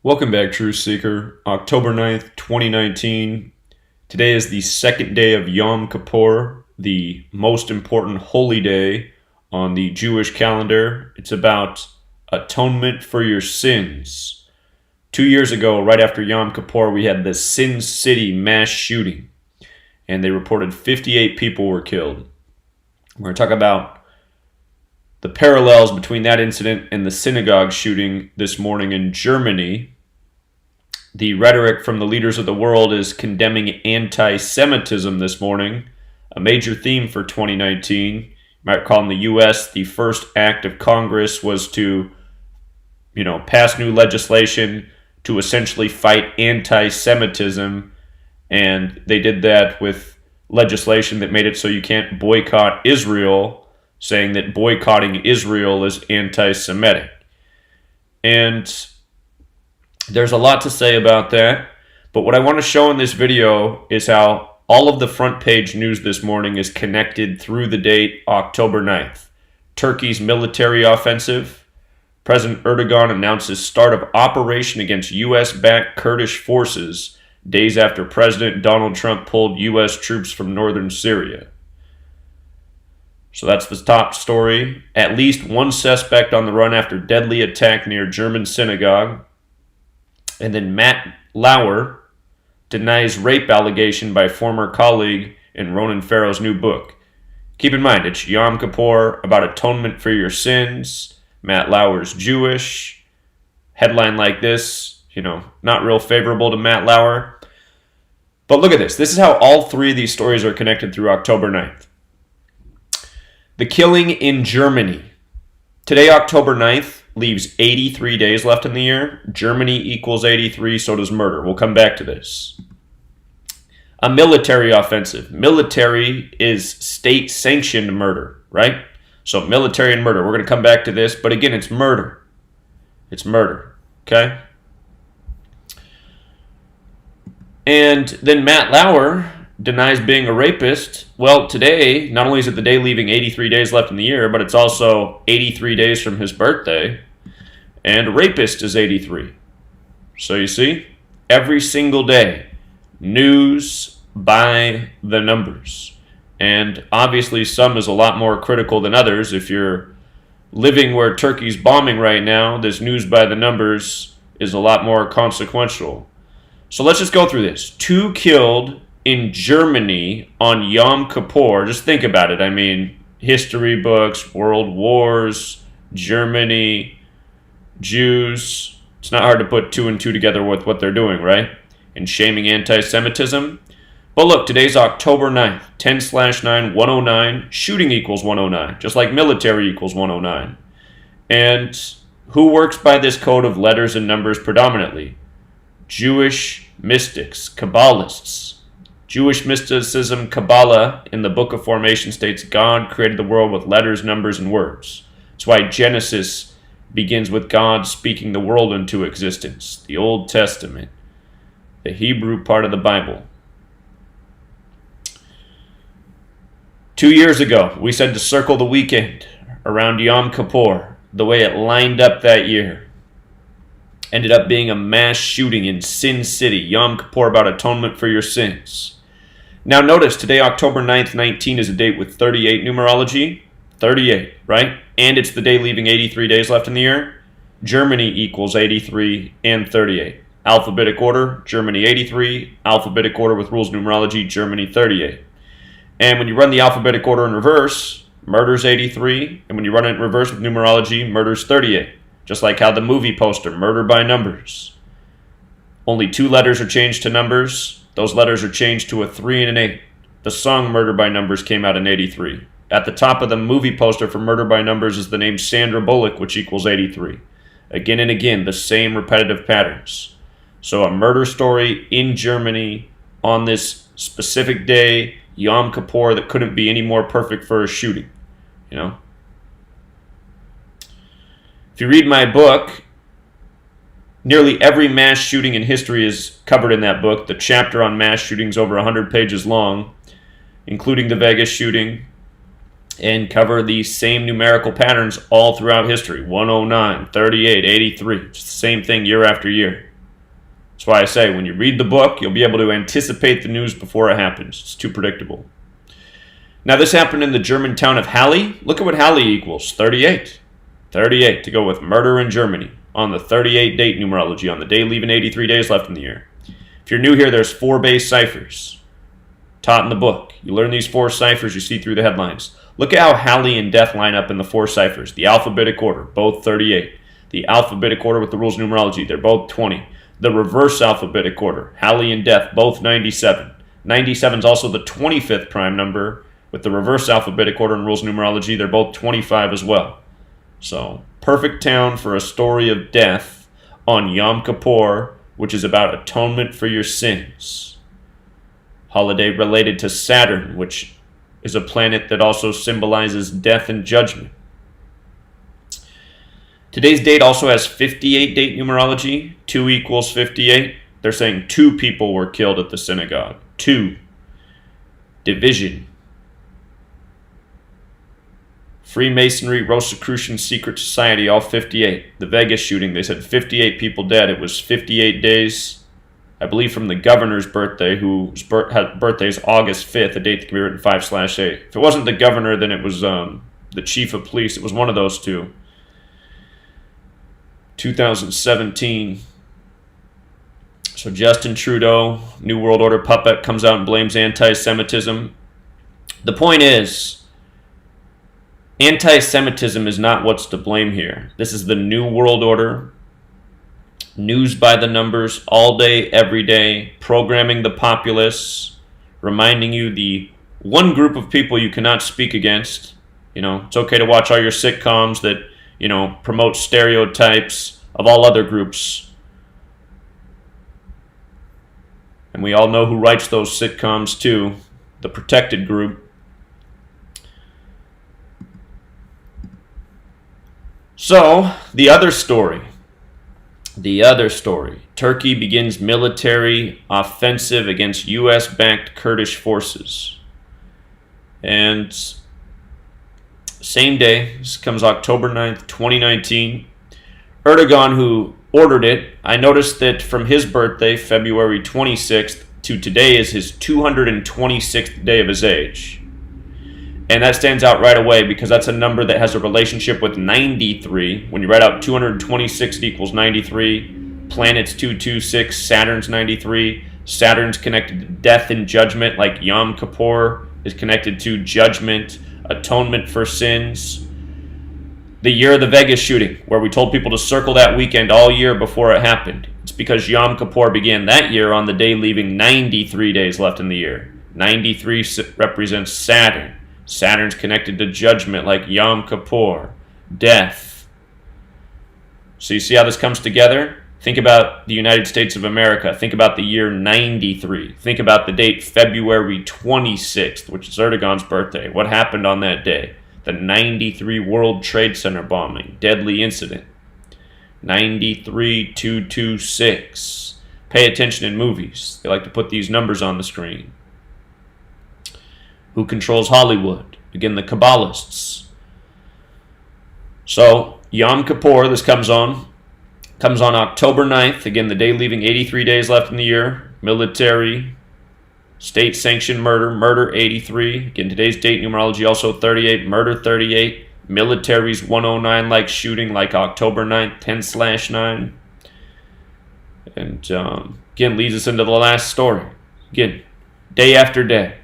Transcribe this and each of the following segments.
Welcome back, Truth Seeker. October 9th, 2019. Today is the second day of Yom Kippur, the most important holy day on the Jewish calendar. It's about atonement for your sins. 2 years ago, right after Yom Kippur, we had the Sin City mass shooting, and they reported 58 people were killed. We're going to talk about the parallels between that incident and the synagogue shooting this morning in Germany. The rhetoric from the leaders of the world is condemning anti-Semitism this morning, a major theme for 2019. You might recall in the U.S., the first act of Congress was to, pass new legislation to essentially fight anti-Semitism, and they did that with legislation that made it so you can't boycott Israel, saying that boycotting Israel is anti-Semitic. And there's a lot to say about that, but what I want to show in this video is how all of the front page news this morning is connected through the date October 9th. Turkey's military offensive. President Erdogan announces start of operation against U.S.-backed Kurdish forces days after President Donald Trump pulled U.S. troops from northern Syria. So that's the top story. At least one suspect on the run after deadly attack near German synagogue. And then Matt Lauer denies rape allegation by former colleague in Ronan Farrow's new book. Keep in mind, it's Yom Kippur, about atonement for your sins. Matt Lauer's Jewish. Headline like this, not real favorable to Matt Lauer. But look at this. This is how all three of these stories are connected through October 9th. The killing in Germany. Today, October 9th, leaves 83 days left in the year. Germany equals 83, so does murder. We'll come back to this. A military offensive. Military is state-sanctioned murder, right? So military and murder. We're going to come back to this, but again, it's murder. It's murder, okay? And then Matt Lauer denies being a rapist. Well, today, not only is it the day leaving 83 days left in the year, but it's also 83 days from his birthday. And a rapist is 83. So you see, every single day, news by the numbers. And obviously some is a lot more critical than others. If you're living where Turkey's bombing right now, this news by the numbers is a lot more consequential. So let's just go through this. 2 killed in Germany on Yom Kippur. Just think about it. I mean, history books, world wars, Germany, Jews. It's not hard to put 2 and 2 together with what they're doing, right? And shaming anti-Semitism. But look, today's October 9th, 10/9, 109. Shooting equals 109, just like military equals 109. And who works by this code of letters and numbers predominantly? Jewish mystics, Kabbalists. Jewish mysticism, Kabbalah, in the Book of Formation states God created the world with letters, numbers, and words. That's why Genesis begins with God speaking the world into existence. The Old Testament, the Hebrew part of the Bible. 2 years ago, we said to circle the weekend around Yom Kippur, the way it lined up that year. Ended up being a mass shooting in Sin City, Yom Kippur, about atonement for your sins. Now notice, today, October 9th, 19 is a date with 38 numerology. 38, right? And it's the day leaving 83 days left in the year. Germany equals 83 and 38. Alphabetic order, Germany 83. Alphabetic order with rules numerology, Germany 38. And when you run the alphabetic order in reverse, murder's 83. And when you run it in reverse with numerology, murder's 38. Just like how the movie poster, Murder by Numbers. Only 2 letters are changed to numbers. Those letters are changed to a 3 and an 8. The song Murder by Numbers came out in 83. At the top of the movie poster for Murder by Numbers is the name Sandra Bullock, which equals 83. Again and again, the same repetitive patterns. So a murder story in Germany on this specific day, Yom Kippur, that couldn't be any more perfect for a shooting, If you read my book, nearly every mass shooting in history is covered in that book. The chapter on mass shootings over 100 pages long, including the Vegas shooting, and cover these same numerical patterns all throughout history. 109, 38, 83. It's the same thing year after year. That's why I say when you read the book, you'll be able to anticipate the news before it happens. It's too predictable. Now, this happened in the German town of Halle. Look at what Halle equals, 38. 38 to go with murder in Germany on the 38 date numerology on the day leaving 83 days left in the year. If you're new here, there's 4 base ciphers taught in the book. You learn these 4 ciphers you see through the headlines. Look at how Halle and death line up in the 4 ciphers. The alphabetic order, both 38. The alphabetic order with the rules of numerology, they're both 20. The reverse alphabetic order, Halle and death, both 97. 97 is also the 25th prime number. With the reverse alphabetic order and rules of numerology, they're both 25 as well. So, perfect town for a story of death on Yom Kippur, which is about atonement for your sins. Holiday related to Saturn, which is a planet that also symbolizes death and judgment. Today's date also has 58 date numerology. 2 equals 58. They're saying 2 people were killed at the synagogue. 2. Division. Freemasonry, Rosicrucian, Secret Society, all 58. The Vegas shooting, they said 58 people dead. It was 58 days, I believe, from the governor's birthday, whose birthday is August 5th, a date that can be written 5/8. If it wasn't the governor, then it was the chief of police. It was one of those two. 2017. So Justin Trudeau, New World Order puppet, comes out and blames anti-Semitism. The point is, anti-Semitism is not what's to blame here. This is the New World Order. News by the numbers, all day, every day, programming the populace, reminding you the one group of people you cannot speak against. You know, it's okay to watch all your sitcoms that, you know, promote stereotypes of all other groups. And we all know who writes those sitcoms too, the protected group. So, the other story. Turkey begins military offensive against U.S.-backed Kurdish forces. And same day, this comes October 9th, 2019, Erdogan, who ordered it, I noticed that from his birthday, February 26th, to today is his 226th day of his age. And that stands out right away because that's a number that has a relationship with 93. When you write out 226 equals 93, planets 226, Saturn's 93. Saturn's connected to death and judgment, like Yom Kippur is connected to judgment, atonement for sins. The year of the Vegas shooting, where we told people to circle that weekend all year before it happened. It's because Yom Kippur began that year on the day leaving 93 days left in the year. 93 represents Saturn. Saturn's connected to judgment like Yom Kippur, death. So you see how this comes together? Think about the United States of America. Think about the year 93. Think about the date February 26th, which is Erdogan's birthday. What happened on that day? The 93 World Trade Center bombing, deadly incident. 93-226. Pay attention in movies. They like to put these numbers on the screen. Who controls Hollywood? Again, the Kabbalists. So, Yom Kippur, this comes on October 9th. Again, the day leaving 83 days left in the year. Military, state-sanctioned murder 83. Again, today's date numerology also 38, murder 38. Military's 109, like shooting, like October 9th, 10/9. And again, leads us into the last story. Again, day after day.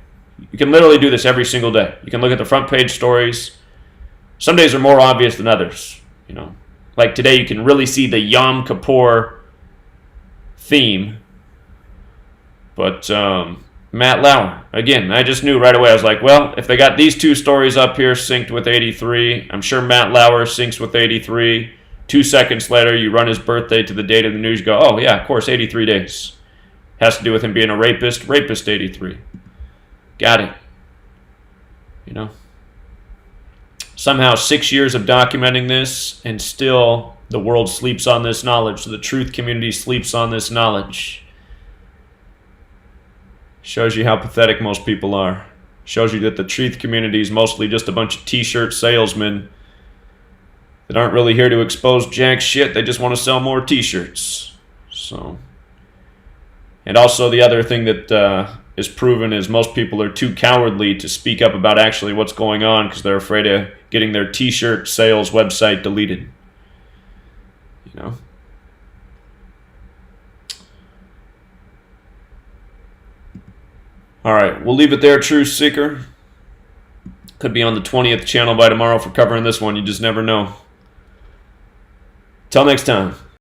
You can literally do this every single day. You can look at the front page stories. Some days are more obvious than others. You know, like today, you can really see the Yom Kippur theme. But Matt Lauer, again, I just knew right away. I was like, well, if they got these 2 stories up here synced with 83, I'm sure Matt Lauer syncs with 83. 2 seconds later, you run his birthday to the date of the news. You go, oh yeah, of course, 83 days. Has to do with him being a rapist 83. Got it. You know. Somehow 6 years of documenting this, and still the world sleeps on this knowledge. The truth community sleeps on this knowledge. Shows you how pathetic most people are. Shows you that the truth community is mostly just a bunch of t-shirt salesmen that aren't really here to expose jack shit. They just want to sell more t-shirts. So, And also the other thing that is proven is most people are too cowardly to speak up about actually what's going on because they're afraid of getting their t-shirt sales website deleted. You know? All right, we'll leave it there, Truth Seeker. Could be on the 20th channel by tomorrow for covering this one. You just never know. Till next time.